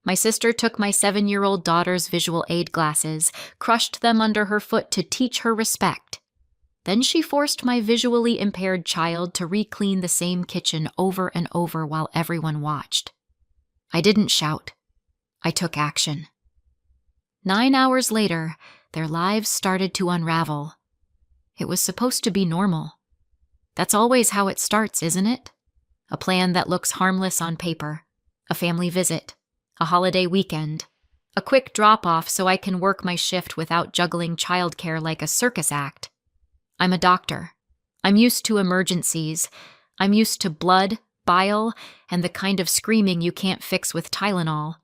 My sister took my 7-year-old daughter's visual aid glasses, crushed them under her foot to teach her respect. Then she forced my visually impaired child to re-clean the same kitchen over and over while everyone watched. I didn't shout. I took action. 9 hours later, their lives started to unravel. It was supposed to be normal. That's always how it starts, isn't it? A plan that looks harmless on paper. A family visit. A holiday weekend. A quick drop-off so I can work my shift without juggling childcare like a circus act. I'm a doctor. I'm used to emergencies. I'm used to blood, bile, and the kind of screaming you can't fix with Tylenol.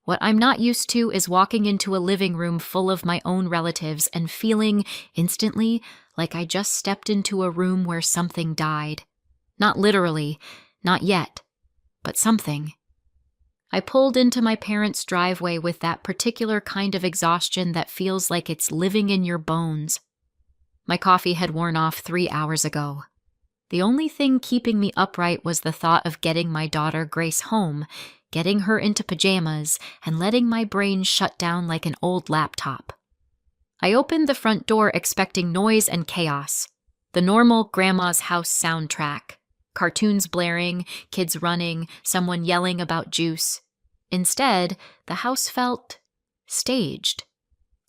What I'm not used to is walking into a living room full of my own relatives and feeling, instantly, like I just stepped into a room where something died. Not literally, not yet, but something. I pulled into my parents' driveway with that particular kind of exhaustion that feels like it's living in your bones. My coffee had worn off 3 hours ago. The only thing keeping me upright was the thought of getting my daughter Grace home, getting her into pajamas, and letting my brain shut down like an old laptop. I opened the front door expecting noise and chaos. The normal grandma's house soundtrack. Cartoons blaring, kids running, someone yelling about juice. Instead, the house felt staged,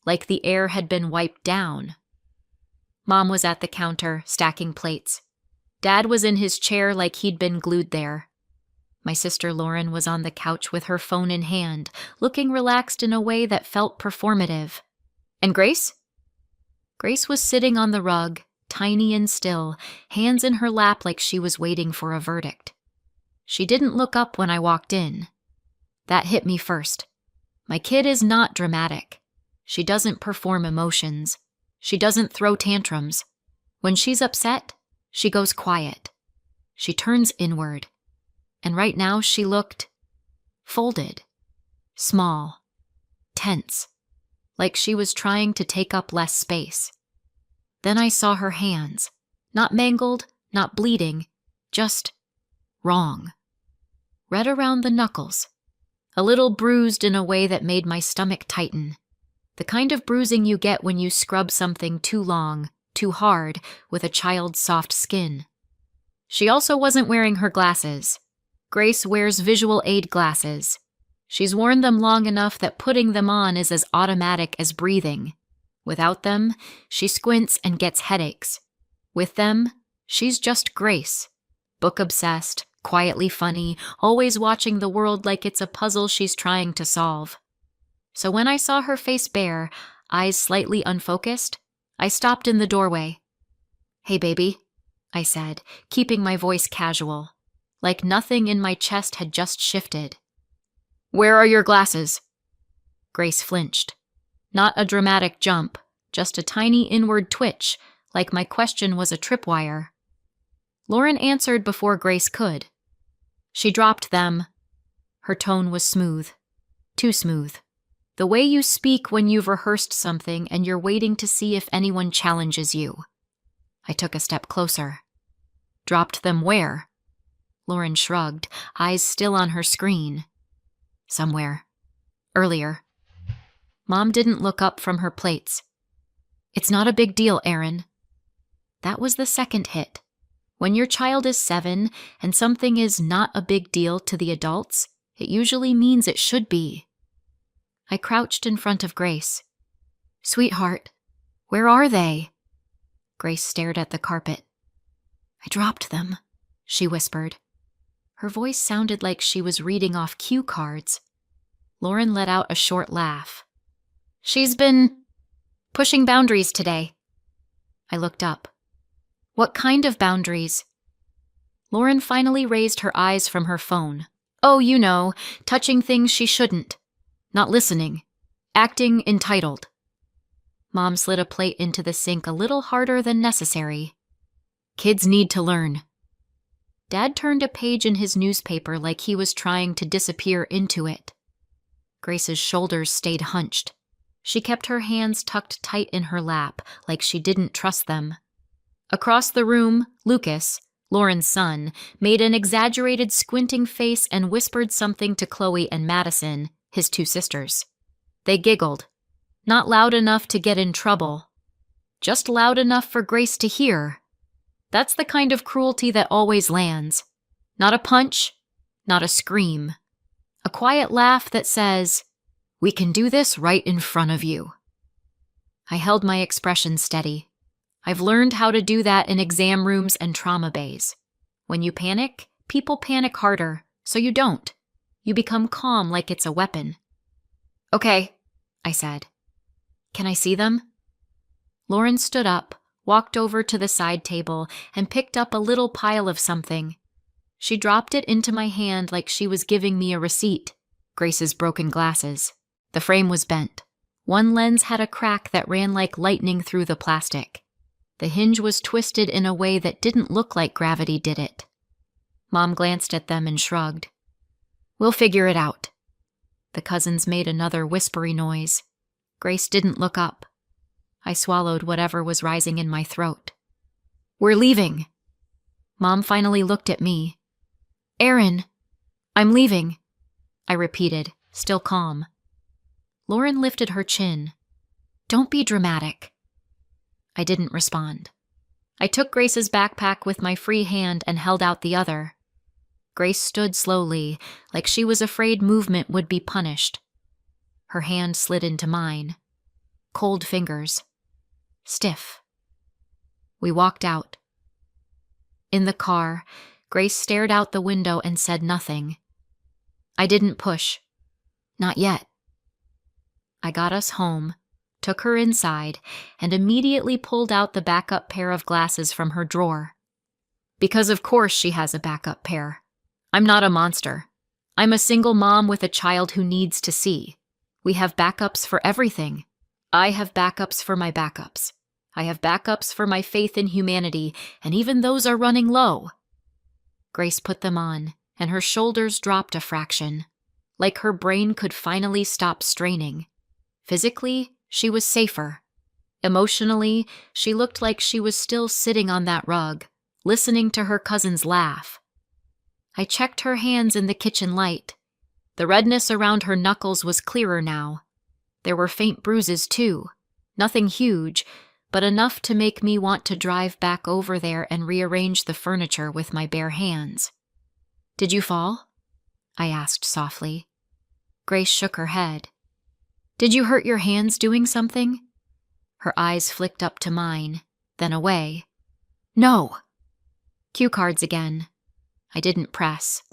like the air had been wiped down. Mom was at the counter, stacking plates. Dad was in his chair like he'd been glued there. My sister Lauren was on the couch with her phone in hand, looking relaxed in a way that felt performative. And Grace? Grace was sitting on the rug, tiny and still, hands in her lap like she was waiting for a verdict. She didn't look up when I walked in. That hit me first. My kid is not dramatic. She doesn't perform emotions. She doesn't throw tantrums. When she's upset, she goes quiet. She turns inward. And right now she looked folded, small, tense, like she was trying to take up less space. Then I saw her hands, not mangled, not bleeding, just wrong. Red around the knuckles, a little bruised in a way that made my stomach tighten. The kind of bruising you get when you scrub something too long, too hard, with a child's soft skin. She also wasn't wearing her glasses. Grace wears visual aid glasses. She's worn them long enough that putting them on is as automatic as breathing. Without them, she squints and gets headaches. With them, she's just Grace. Book-obsessed, quietly funny, always watching the world like it's a puzzle she's trying to solve. So when I saw her face bare, eyes slightly unfocused, I stopped in the doorway. "Hey, baby," I said, keeping my voice casual, like nothing in my chest had just shifted. "Where are your glasses?" Grace flinched. Not a dramatic jump, just a tiny inward twitch, like my question was a tripwire. Lauren answered before Grace could. She dropped them. Her tone was smooth. Too smooth. The way you speak when you've rehearsed something and you're waiting to see if anyone challenges you. I took a step closer. "Dropped them where?" Lauren shrugged, eyes still on her screen. "Somewhere. Earlier." Mom didn't look up from her plates. "It's not a big deal, Erin." That was the second hit. When your child is 7 and something is not a big deal to the adults, it usually means it should be. I crouched in front of Grace. "Sweetheart, where are they?" Grace stared at the carpet. "I dropped them," she whispered. Her voice sounded like she was reading off cue cards. Lauren let out a short laugh. "She's been pushing boundaries today." I looked up. "What kind of boundaries?" Lauren finally raised her eyes from her phone. "Oh, you know, touching things she shouldn't. Not listening. Acting entitled." Mom slid a plate into the sink a little harder than necessary. "Kids need to learn." Dad turned a page in his newspaper like he was trying to disappear into it. Grace's shoulders stayed hunched. She kept her hands tucked tight in her lap, like she didn't trust them. Across the room, Lucas, Lauren's son, made an exaggerated squinting face and whispered something to Chloe and Madison, his two sisters. They giggled. Not loud enough to get in trouble. Just loud enough for Grace to hear. That's the kind of cruelty that always lands. Not a punch, not a scream. A quiet laugh that says, "We can do this right in front of you." I held my expression steady. I've learned how to do that in exam rooms and trauma bays. When you panic, people panic harder, so you don't. You become calm like it's a weapon. "Okay," I said. "Can I see them?" Lauren stood up, walked over to the side table, and picked up a little pile of something. She dropped it into my hand like she was giving me a receipt. Grace's broken glasses. The frame was bent. One lens had a crack that ran like lightning through the plastic. The hinge was twisted in a way that didn't look like gravity did it. Mom glanced at them and shrugged. "We'll figure it out." The cousins made another whispery noise. Grace didn't look up. I swallowed whatever was rising in my throat. "We're leaving." Mom finally looked at me. "Aaron, I'm leaving," I repeated, still calm. Lauren lifted her chin. "Don't be dramatic." I didn't respond. I took Grace's backpack with my free hand and held out the other. Grace stood slowly, like she was afraid movement would be punished. Her hand slid into mine. Cold fingers. Stiff. We walked out. In the car, Grace stared out the window and said nothing. I didn't push. Not yet. I got us home, took her inside, and immediately pulled out the backup pair of glasses from her drawer. Because of course she has a backup pair. I'm not a monster. I'm a single mom with a child who needs to see. We have backups for everything. I have backups for my backups. I have backups for my faith in humanity, and even those are running low. Grace put them on, and her shoulders dropped a fraction, like her brain could finally stop straining. Physically, she was safer. Emotionally, she looked like she was still sitting on that rug, listening to her cousins laugh. I checked her hands in the kitchen light. The redness around her knuckles was clearer now. There were faint bruises, too. Nothing huge, but enough to make me want to drive back over there and rearrange the furniture with my bare hands. "Did you fall?" I asked softly. Grace shook her head. "Did you hurt your hands doing something?" Her eyes flicked up to mine, then away. "No." Cue cards again. I didn't press.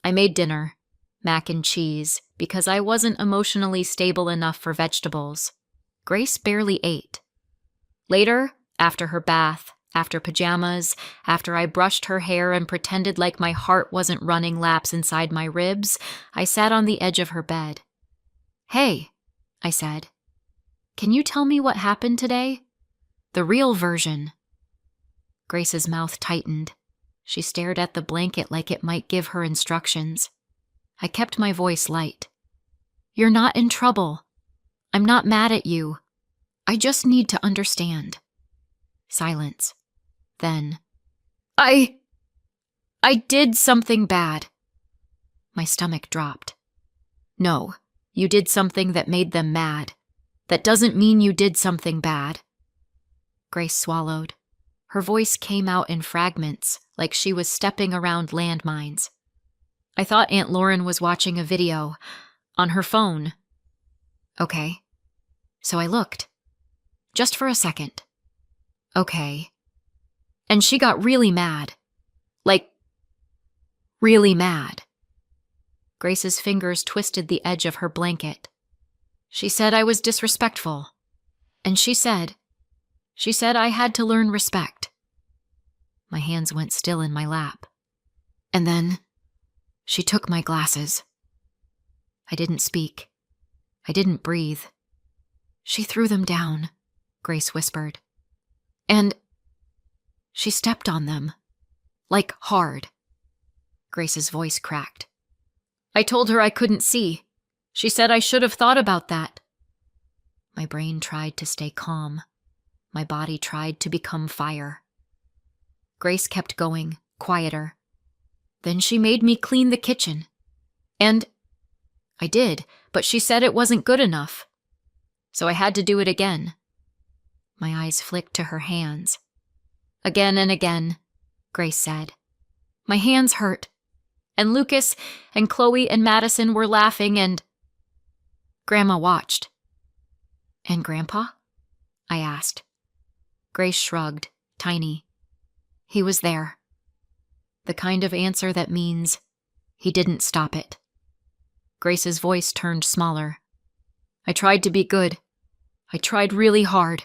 I made dinner. Mac and cheese, because I wasn't emotionally stable enough for vegetables. Grace barely ate. Later, after her bath, after pajamas, after I brushed her hair and pretended like my heart wasn't running laps inside my ribs, I sat on the edge of her bed. "Hey," I said. "Can you tell me what happened today? The real version." Grace's mouth tightened. She stared at the blanket like it might give her instructions. I kept my voice light. "You're not in trouble. I'm not mad at you. I just need to understand." Silence. Then, I did something bad." My stomach dropped. "No, you did something that made them mad. That doesn't mean you did something bad." Grace swallowed. Her voice came out in fragments, like she was stepping around landmines. "I thought Aunt Lauren was watching a video. On her phone." "Okay." So I looked. Just for a second. "Okay." And she got really mad. Like, really mad. Grace's fingers twisted the edge of her blanket. She said I was disrespectful. And she said I had to learn respect. My hands went still in my lap. And then she took my glasses. I didn't speak. I didn't breathe. "She threw them down," Grace whispered. "And she stepped on them. Like hard." Grace's voice cracked. "I told her I couldn't see. She said I should have thought about that." My brain tried to stay calm. My body tried to become fire. Grace kept going, quieter. Then she made me clean the kitchen. And I did, but she said it wasn't good enough. So I had to do it again. My eyes flicked to her hands. Again and again, Grace said. My hands hurt. And Lucas and Chloe and Madison were laughing and... Grandma watched. And Grandpa? I asked. Grace shrugged, tiny. He was there. The kind of answer that means he didn't stop it. Grace's voice turned smaller. I tried to be good. I tried really hard.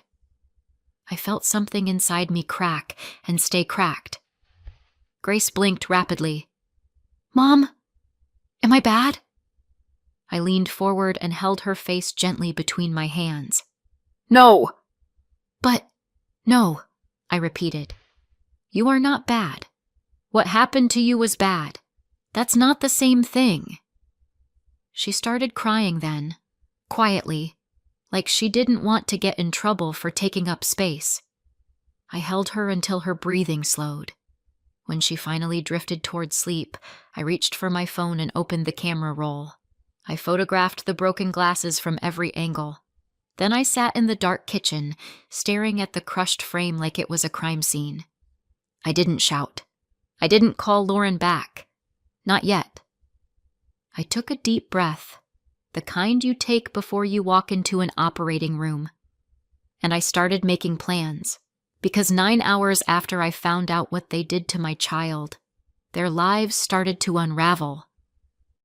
I felt something inside me crack and stay cracked. Grace blinked rapidly. Mom, am I bad? I leaned forward and held her face gently between my hands. No! But, no, I repeated. You are not bad. What happened to you was bad. That's not the same thing. She started crying then, quietly, like she didn't want to get in trouble for taking up space. I held her until her breathing slowed. When she finally drifted toward sleep, I reached for my phone and opened the camera roll. I photographed the broken glasses from every angle. Then I sat in the dark kitchen, staring at the crushed frame like it was a crime scene. I didn't shout. I didn't call Lauren back. Not yet. I took a deep breath, the kind you take before you walk into an operating room. And I started making plans, because 9 hours after I found out what they did to my child, their lives started to unravel.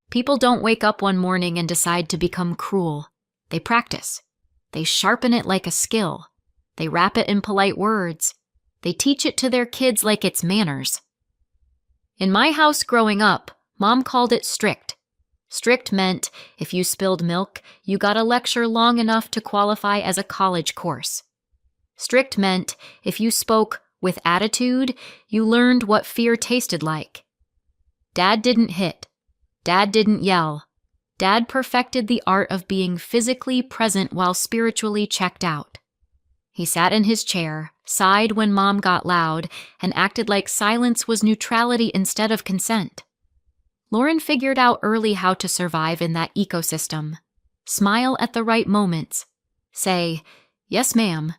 People don't wake up one morning and decide to become cruel. They practice. They sharpen it like a skill. They wrap it in polite words. They teach it to their kids like it's manners. In my house growing up, Mom called it strict. Strict meant if you spilled milk, you got a lecture long enough to qualify as a college course. Strict meant if you spoke with attitude, you learned what fear tasted like. Dad didn't hit. Dad didn't yell. Dad perfected the art of being physically present while spiritually checked out. He sat in his chair, sighed when Mom got loud, and acted like silence was neutrality instead of consent. Lauren figured out early how to survive in that ecosystem. Smile at the right moments. Say, yes, ma'am.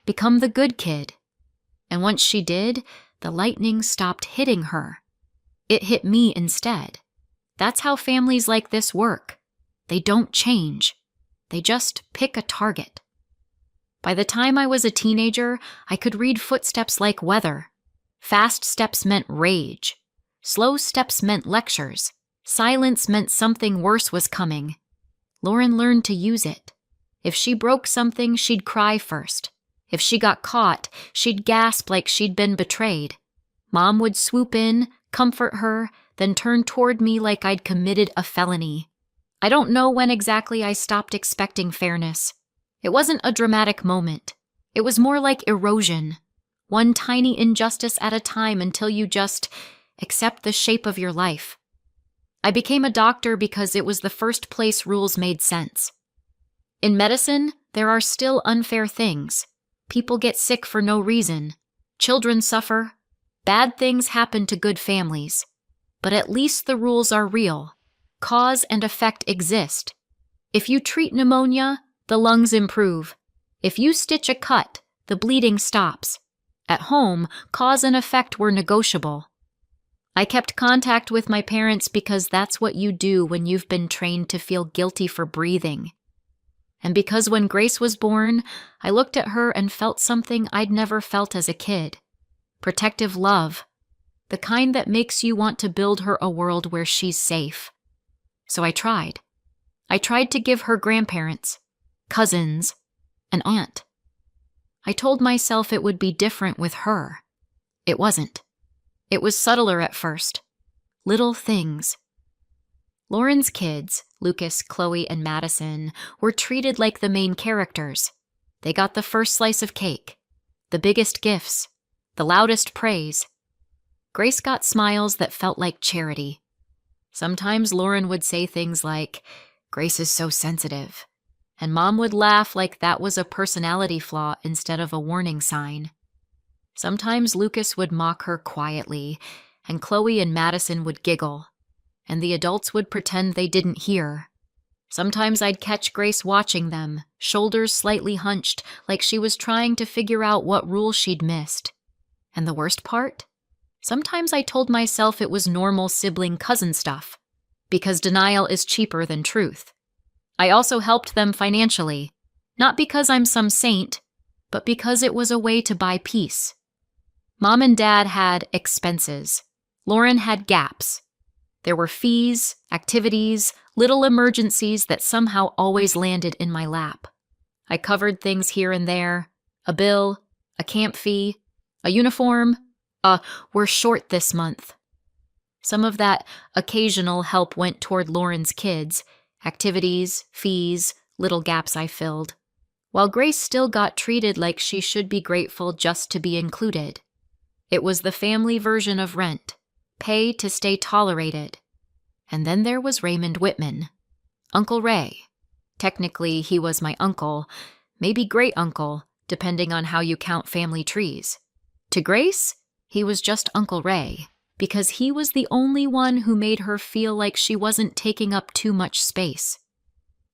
Become the good kid. And once she did, the lightning stopped hitting her. It hit me instead. That's how families like this work. They don't change. They just pick a target. By the time I was a teenager, I could read footsteps like weather. Fast steps meant rage. Slow steps meant lectures. Silence meant something worse was coming. Lauren learned to use it. If she broke something, she'd cry first. If she got caught, she'd gasp like she'd been betrayed. Mom would swoop in, comfort her, then turn toward me like I'd committed a felony. I don't know when exactly I stopped expecting fairness. It wasn't a dramatic moment. It was more like erosion. One tiny injustice at a time until you just accept the shape of your life. I became a doctor because it was the first place rules made sense. In medicine, there are still unfair things. People get sick for no reason. Children suffer. Bad things happen to good families. But at least the rules are real. Cause and effect exist. If you treat pneumonia, the lungs improve. If you stitch a cut, the bleeding stops. At home, cause and effect were negotiable. I kept contact with my parents because that's what you do when you've been trained to feel guilty for breathing. And because when Grace was born, I looked at her and felt something I'd never felt as a kid. Protective love. The kind that makes you want to build her a world where she's safe. So I tried. I tried to give her grandparents, cousins, an aunt. I told myself it would be different with her. It wasn't. It was subtler at first. Little things. Lauren's kids, Lucas, Chloe, and Madison, were treated like the main characters. They got the first slice of cake, the biggest gifts, the loudest praise. Grace got smiles that felt like charity. Sometimes Lauren would say things like, "Grace is so sensitive," and Mom would laugh like that was a personality flaw instead of a warning sign. Sometimes Lucas would mock her quietly, and Chloe and Madison would giggle, and the adults would pretend they didn't hear. Sometimes I'd catch Grace watching them, shoulders slightly hunched, like she was trying to figure out what rule she'd missed. And the worst part? Sometimes I told myself it was normal sibling cousin stuff, because denial is cheaper than truth. I also helped them financially, not because I'm some saint, but because it was a way to buy peace. Mom and Dad had expenses. Lauren had gaps. There were fees, activities, little emergencies that somehow always landed in my lap. I covered things here and there, a bill, a camp fee, a uniform, we're short this month. Some of that occasional help went toward Lauren's kids, activities, fees, little gaps I filled, while Grace still got treated like she should be grateful just to be included. It was the family version of rent, pay to stay tolerated. And then there was Raymond Whitman, Uncle Ray. Technically, he was my uncle, maybe great-uncle, depending on how you count family trees. To Grace, he was just Uncle Ray, because he was the only one who made her feel like she wasn't taking up too much space.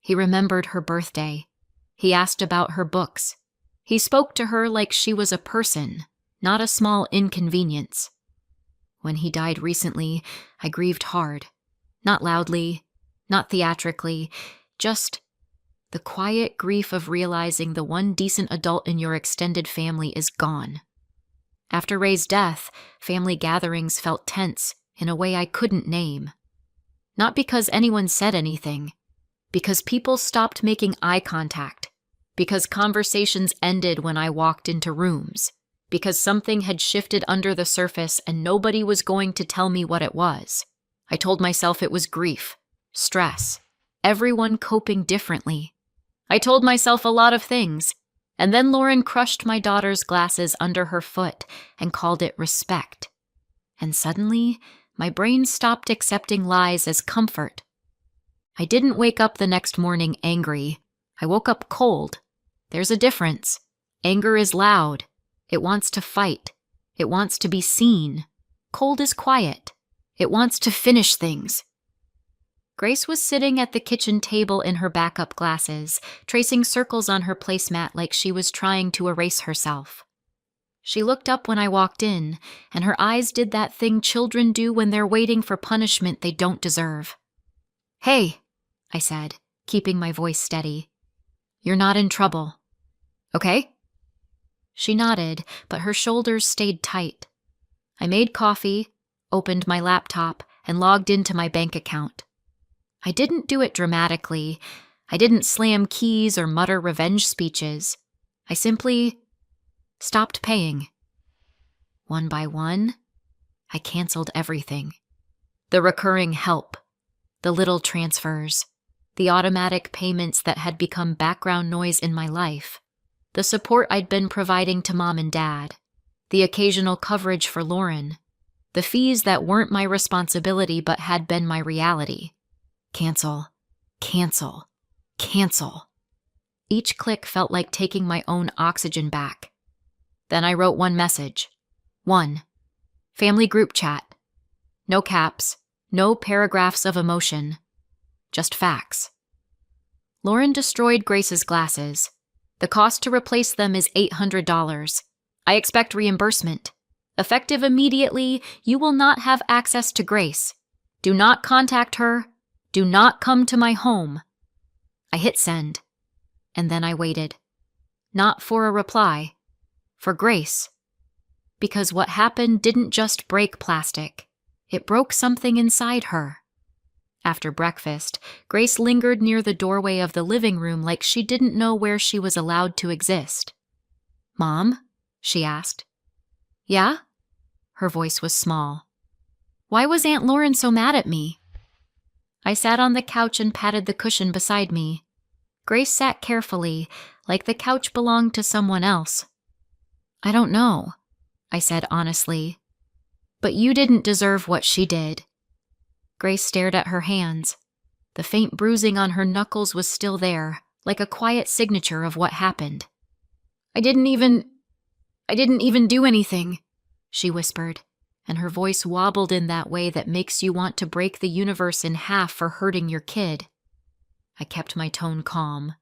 He remembered her birthday. He asked about her books. He spoke to her like she was a person, not a small inconvenience. When he died recently, I grieved hard. Not loudly, not theatrically, just the quiet grief of realizing the one decent adult in your extended family is gone. After Ray's death, family gatherings felt tense in a way I couldn't name. Not because anyone said anything, because people stopped making eye contact, because conversations ended when I walked into rooms, because something had shifted under the surface and nobody was going to tell me what it was. I told myself it was grief, stress, everyone coping differently. I told myself a lot of things, and then Lauren crushed my daughter's glasses under her foot and called it respect. And suddenly, my brain stopped accepting lies as comfort. I didn't wake up the next morning angry. I woke up cold. There's a difference. Anger is loud. It wants to fight. It wants to be seen. Cold is quiet. It wants to finish things. Grace was sitting at the kitchen table in her backup glasses, tracing circles on her placemat like she was trying to erase herself. She looked up when I walked in, and her eyes did that thing children do when they're waiting for punishment they don't deserve. "Hey," I said, keeping my voice steady. "You're not in trouble. Okay?" She nodded, but her shoulders stayed tight. I made coffee, opened my laptop, and logged into my bank account. I didn't do it dramatically. I didn't slam keys or mutter revenge speeches. I simply stopped paying. One by one, I canceled everything. The recurring help, the little transfers, the automatic payments that had become background noise in my life, the support I'd been providing to Mom and Dad, the occasional coverage for Lauren, the fees that weren't my responsibility but had been my reality. Cancel, cancel, cancel. Each click felt like taking my own oxygen back. Then I wrote one message. 1. Family group chat. No caps, no paragraphs of emotion. Just facts. Lauren destroyed Grace's glasses. The cost to replace them is $800. I expect reimbursement. Effective immediately, you will not have access to Grace. Do not contact her. Do not come to my home. I hit send, and then I waited. Not for a reply, for Grace. Because what happened didn't just break plastic. It broke something inside her. After breakfast, Grace lingered near the doorway of the living room like she didn't know where she was allowed to exist. "Mom?" she asked. "Yeah?" Her voice was small. "Why was Aunt Lauren so mad at me?" I sat on the couch and patted the cushion beside me. Grace sat carefully, like the couch belonged to someone else. "I don't know," I said honestly. "But you didn't deserve what she did." Grace stared at her hands. The faint bruising on her knuckles was still there, like a quiet signature of what happened. I I didn't even do anything, she whispered, and her voice wobbled in that way that makes you want to break the universe in half for hurting your kid. I kept my tone calm.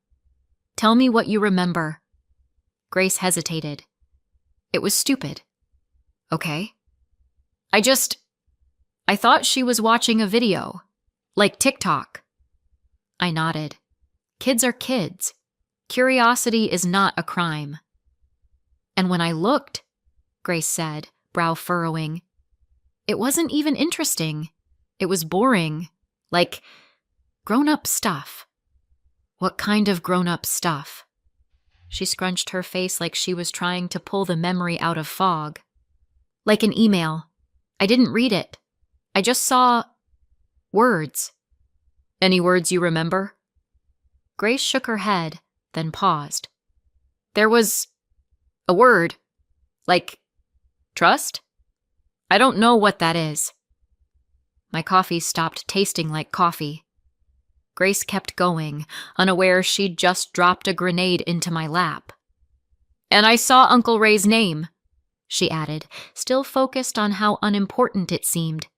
Tell me what you remember. Grace hesitated. It was stupid. Okay. I thought she was watching a video, like TikTok. I nodded. Kids are kids. Curiosity is not a crime. And when I looked, Grace said, brow furrowing, it wasn't even interesting. It was boring, like grown-up stuff. What kind of grown-up stuff? She scrunched her face like she was trying to pull the memory out of fog. Like an email. I didn't read it. I just saw words. Any words you remember? Grace shook her head, then paused. There was a word. Like trust? I don't know what that is. My coffee stopped tasting like coffee. Grace kept going, unaware she'd just dropped a grenade into my lap. And I saw Uncle Ray's name, she added, still focused on how unimportant it seemed.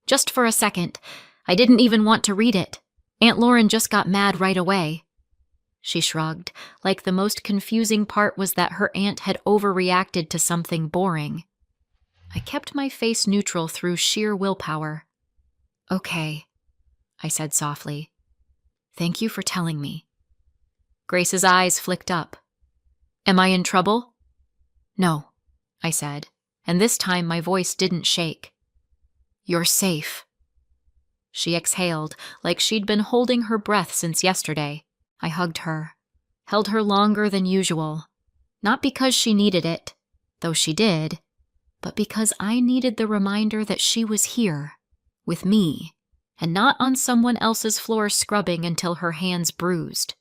Just for a second. I didn't even want to read it. Aunt Lauren just got mad right away. She shrugged, like the most confusing part was that her aunt had overreacted to something boring. I kept my face neutral through sheer willpower. Okay, I said softly. Thank you for telling me. Grace's eyes flicked up. Am I in trouble? No, I said, and this time my voice didn't shake. You're safe. She exhaled, like she'd been holding her breath since yesterday. I hugged her, held her longer than usual, not because she needed it, though she did, but because I needed the reminder that she was here, with me, and not on someone else's floor scrubbing until her hands bruised.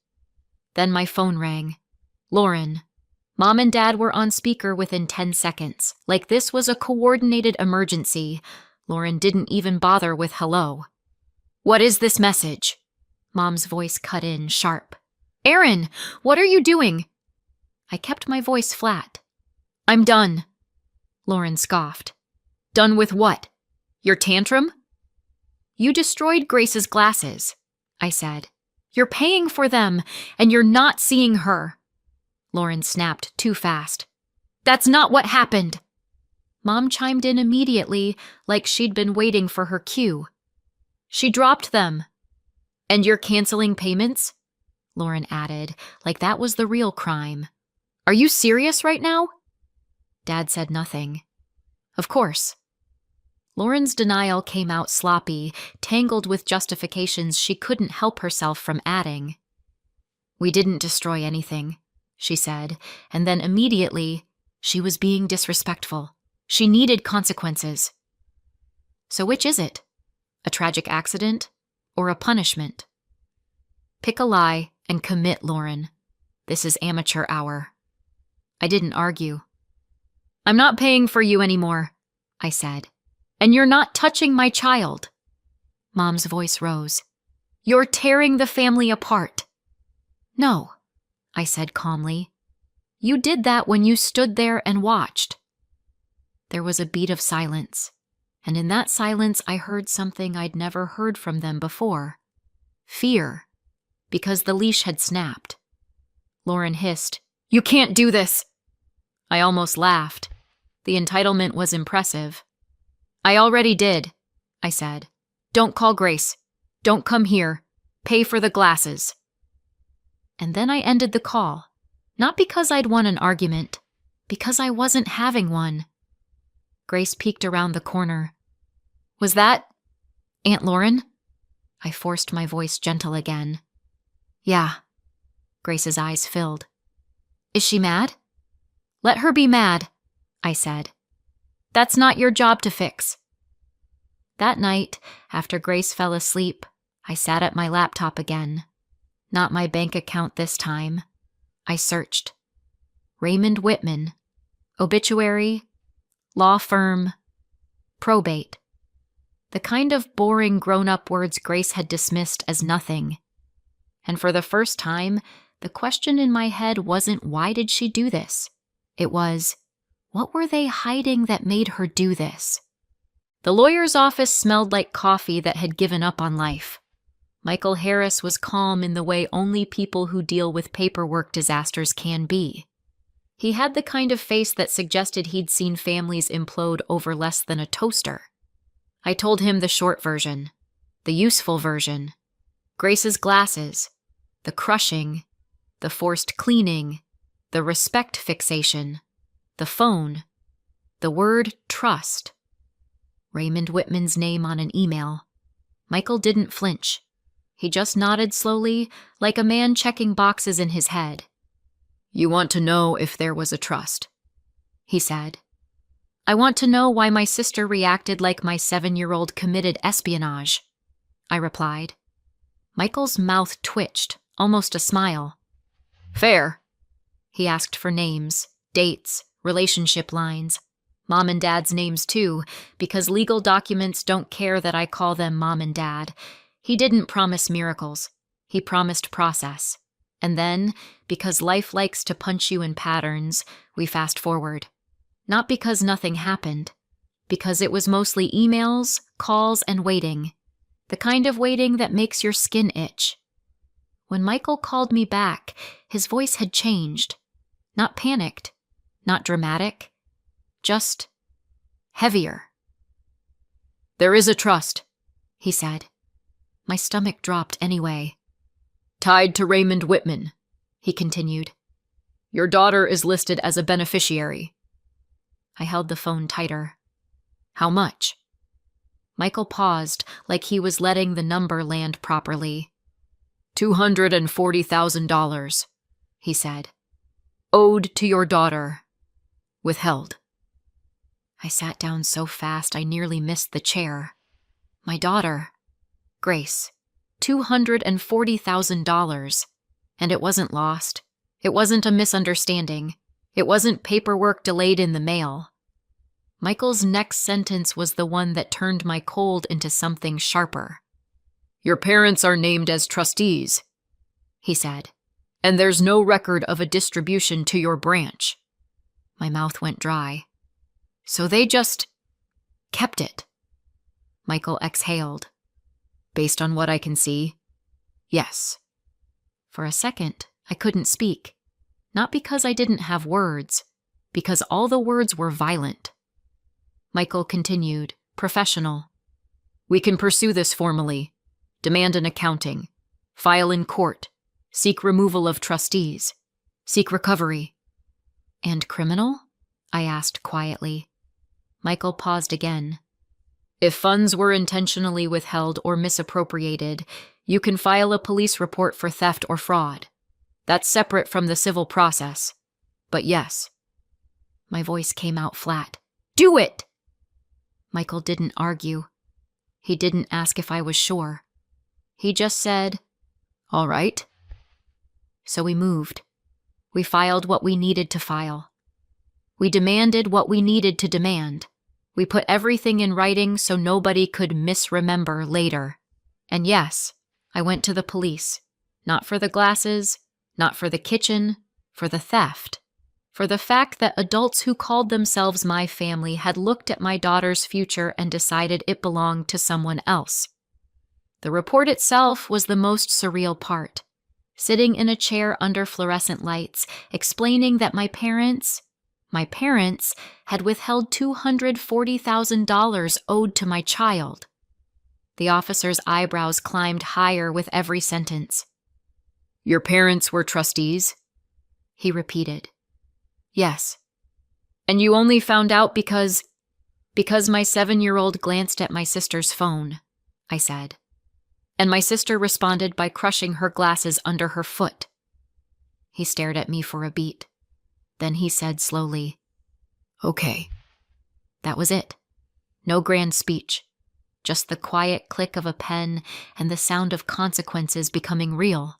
Then my phone rang. Lauren. Mom and Dad were on speaker within 10 seconds, like this was a coordinated emergency. Lauren didn't even bother with hello. What is this message? Mom's voice cut in, sharp. Aaron, what are you doing? I kept my voice flat. I'm done. Lauren scoffed. Done with what? Your tantrum? You destroyed Grace's glasses, I said. You're paying for them, and you're not seeing her. Lauren snapped too fast. That's not what happened. Mom chimed in immediately, like she'd been waiting for her cue. She dropped them. And you're canceling payments? Lauren added, like that was the real crime. Are you serious right now? Dad said nothing. Of course. Lauren's denial came out sloppy, tangled with justifications she couldn't help herself from adding. We didn't destroy anything, she said, and then immediately, she was being disrespectful. She needed consequences. So which is it? A tragic accident or a punishment? Pick a lie and commit, Lauren. This is amateur hour. I didn't argue. I'm not paying for you anymore, I said. And you're not touching my child. Mom's voice rose. You're tearing the family apart. No, I said calmly. You did that when you stood there and watched. There was a beat of silence, and in that silence I heard something I'd never heard from them before. Fear, because the leash had snapped. Lauren hissed, You can't do this! I almost laughed. The entitlement was impressive. I already did, I said. Don't call Grace. Don't come here. Pay for the glasses. And then I ended the call, not because I'd won an argument, because I wasn't having one. Grace peeked around the corner. Was that Aunt Lauren? I forced my voice gentle again. Yeah. Grace's eyes filled. Is she mad? Let her be mad, I said. That's not your job to fix. That night, after Grace fell asleep, I sat at my laptop again. Not my bank account this time. I searched. Raymond Whitman. Obituary. Law firm. Probate. The kind of boring grown-up words Grace had dismissed as nothing. And for the first time, the question in my head wasn't why did she do this? It was, What were they hiding that made her do this? The lawyer's office smelled like coffee that had given up on life. Michael Harris was calm in the way only people who deal with paperwork disasters can be. He had the kind of face that suggested he'd seen families implode over less than a toaster. I told him the short version, the useful version, Grace's glasses, the crushing, the forced cleaning, the respect fixation, the phone, the word trust. Raymond Whitman's name on an email. Michael didn't flinch. He just nodded slowly, like a man checking boxes in his head. "You want to know if there was a trust," he said. "I want to know why my sister reacted like my 7-year-old committed espionage," I replied. Michael's mouth twitched, almost a smile. "Fair." He asked for names, dates, relationship lines. Mom and Dad's names too, because legal documents don't care that I call them Mom and Dad. He didn't promise miracles. He promised process. And then, because life likes to punch you in patterns, we fast forward. Not because nothing happened. Because it was mostly emails, calls, and waiting. The kind of waiting that makes your skin itch. When Michael called me back, his voice had changed. Not panicked. Not dramatic. Just heavier. "There is a trust," he said. My stomach dropped anyway. "Tied to Raymond Whitman," he continued. "Your daughter is listed as a beneficiary." I held the phone tighter. "How much?" Michael paused, like he was letting the number land properly. $240,000, he said. "Owed to your daughter. Withheld." I sat down so fast I nearly missed the chair. My daughter, Grace, $240,000. And it wasn't lost. It wasn't a misunderstanding. It wasn't paperwork delayed in the mail. Michael's next sentence was the one that turned my cold into something sharper. "Your parents are named as trustees," he said, "and there's no record of a distribution to your branch." My mouth went dry. "So they just kept it." Michael exhaled. "Based on what I can see, yes." For a second, I couldn't speak. Not because I didn't have words, because all the words were violent. Michael continued, professional. "We can pursue this formally, demand an accounting, file in court, seek removal of trustees, seek recovery." "And criminal?" I asked quietly. Michael paused again. "If funds were intentionally withheld or misappropriated, you can file a police report for theft or fraud. That's separate from the civil process. But yes." My voice came out flat. "Do it!" Michael didn't argue. He didn't ask if I was sure. He just said, "All right." So we moved. We filed what we needed to file. We demanded what we needed to demand. We put everything in writing so nobody could misremember later. And yes, I went to the police. Not for the glasses, not for the kitchen, for the theft. For the fact that adults who called themselves my family had looked at my daughter's future and decided it belonged to someone else. The report itself was the most surreal part. Sitting in a chair under fluorescent lights, explaining that my parents had withheld $240,000 owed to my child. The officer's eyebrows climbed higher with every sentence. "Your parents were trustees?" he repeated. "Yes. And you only found out because my 7-year-old glanced at my sister's phone," I said. And my sister responded by crushing her glasses under her foot. He stared at me for a beat. Then he said slowly, "Okay." That was it. No grand speech. Just the quiet click of a pen and the sound of consequences becoming real.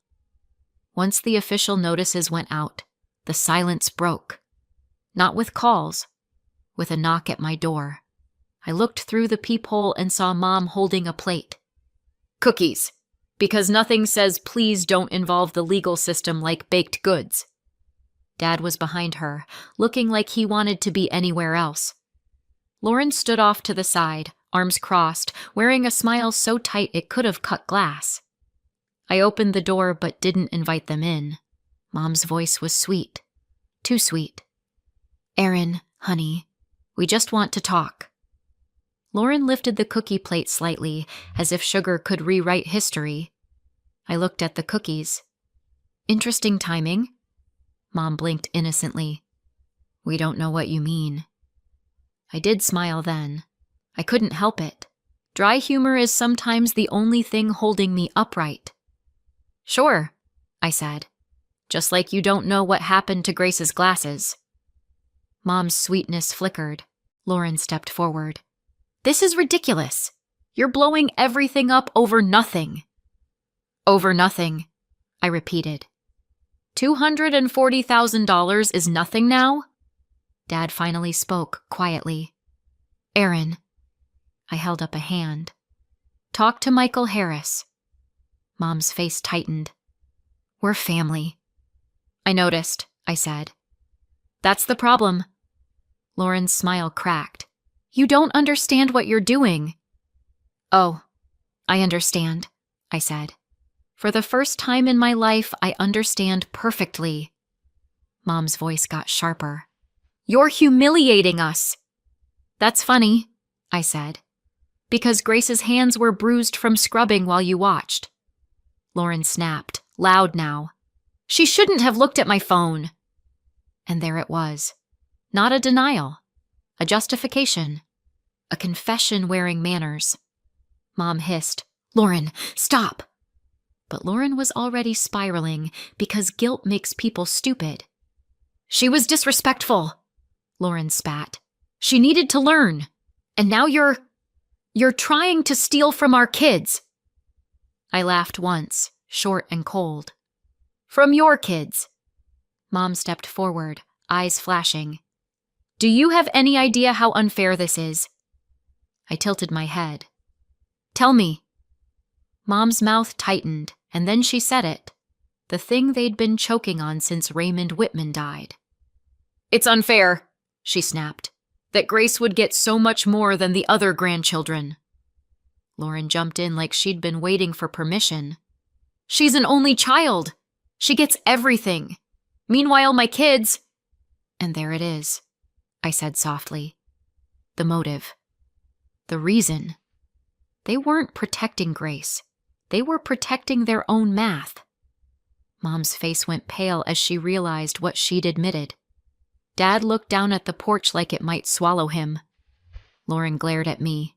Once the official notices went out, the silence broke. Not with calls, with a knock at my door. I looked through the peephole and saw Mom holding a plate. "Cookies, because nothing says please don't involve the legal system like baked goods." Dad was behind her, looking like he wanted to be anywhere else. Lauren stood off to the side, arms crossed, wearing a smile so tight it could have cut glass. I opened the door but didn't invite them in. Mom's voice was sweet. Too sweet. "Erin, honey, we just want to talk." Lauren lifted the cookie plate slightly, as if sugar could rewrite history. I looked at the cookies. "Interesting timing." Mom blinked innocently. "We don't know what you mean." I did smile then. I couldn't help it. Dry humor is sometimes the only thing holding me upright. "Sure," I said. "Just like you don't know what happened to Grace's glasses." Mom's sweetness flickered. Lauren stepped forward. "This is ridiculous. You're blowing everything up over nothing." "Over nothing," I repeated. $240,000 is nothing now?" Dad finally spoke, quietly. "Erin." I held up a hand. "Talk to Michael Harris." Mom's face tightened. "We're family." "I noticed," I said. "That's the problem." Lauren's smile cracked. "You don't understand what you're doing." "Oh, I understand," I said. "For the first time in my life, I understand perfectly." Mom's voice got sharper. "You're humiliating us." "That's funny," I said, "because Grace's hands were bruised from scrubbing while you watched." Lauren snapped, loud now. "She shouldn't have looked at my phone." And there it was. Not a denial. A justification. A confession wearing manners. Mom hissed, "Lauren, stop!" But Lauren was already spiraling because guilt makes people stupid. "She was disrespectful," Lauren spat. "She needed to learn. And now you're trying to steal from our kids." I laughed once, short and cold. "From your kids." Mom stepped forward, eyes flashing. "Do you have any idea how unfair this is?" I tilted my head. "Tell me." Mom's mouth tightened, and then she said it. The thing they'd been choking on since Raymond Whitman died. "It's unfair," she snapped, "that Grace would get so much more than the other grandchildren." Lauren jumped in like she'd been waiting for permission. "She's an only child. She gets everything. Meanwhile, my kids—" "And there it is," I said softly. "The motive. The reason. They weren't protecting Grace. They were protecting their own math." Mom's face went pale as she realized what she'd admitted. Dad looked down at the porch like it might swallow him. Lauren glared at me.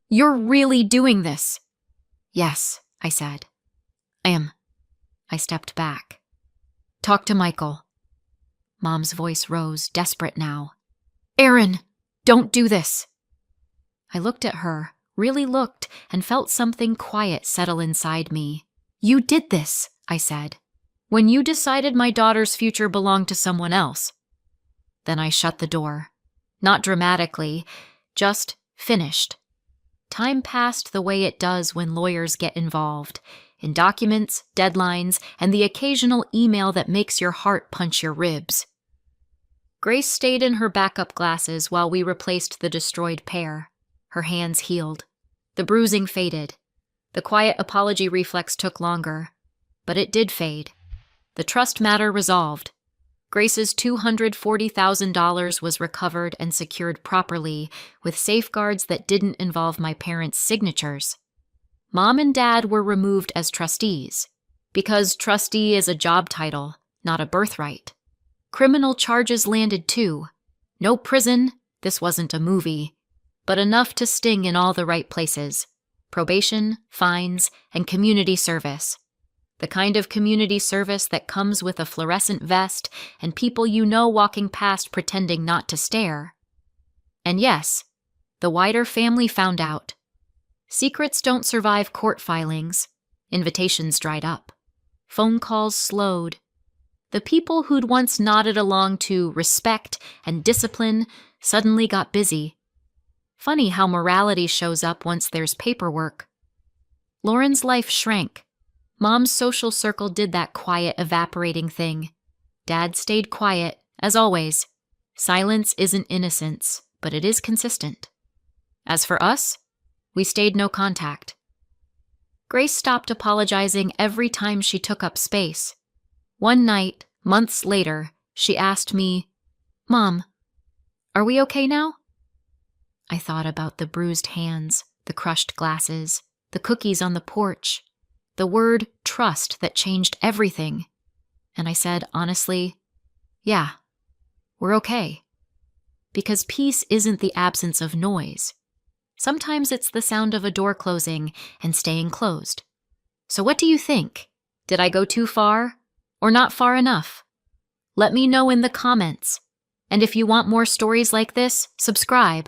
"You're really doing this?" "Yes," I said. "I am." I stepped back. "Talk to Michael." Mom's voice rose, desperate now. "Erin, don't do this." I looked at her, really looked, and felt something quiet settle inside me. "You did this," I said, "when you decided my daughter's future belonged to someone else." Then I shut the door. Not dramatically, just finished. Time passed the way it does when lawyers get involved, in documents, deadlines, and the occasional email that makes your heart punch your ribs. Grace stayed in her backup glasses while we replaced the destroyed pair. Her hands healed. The bruising faded. The quiet apology reflex took longer, but it did fade. The trust matter resolved. Grace's $240,000 was recovered and secured properly, with safeguards that didn't involve my parents' signatures. Mom and Dad were removed as trustees, because trustee is a job title, not a birthright. Criminal charges landed too. No prison, this wasn't a movie, but enough to sting in all the right places. Probation, fines, and community service. The kind of community service that comes with a fluorescent vest and people you know walking past pretending not to stare. And yes, the wider family found out. Secrets don't survive court filings. Invitations dried up. Phone calls slowed. The people who'd once nodded along to respect and discipline suddenly got busy. Funny how morality shows up once there's paperwork. Lauren's life shrank. Mom's social circle did that quiet, evaporating thing. Dad stayed quiet, as always. Silence isn't innocence, but it is consistent. As for us, we stayed no contact. Grace stopped apologizing every time she took up space. One night, months later, she asked me, "Mom, are we okay now?" I thought about the bruised hands, the crushed glasses, the cookies on the porch, the word trust that changed everything. And I said, honestly, yeah, we're okay. Because peace isn't the absence of noise. Sometimes it's the sound of a door closing and staying closed. So what do you think? Did I go too far or not far enough? Let me know in the comments. And if you want more stories like this, subscribe.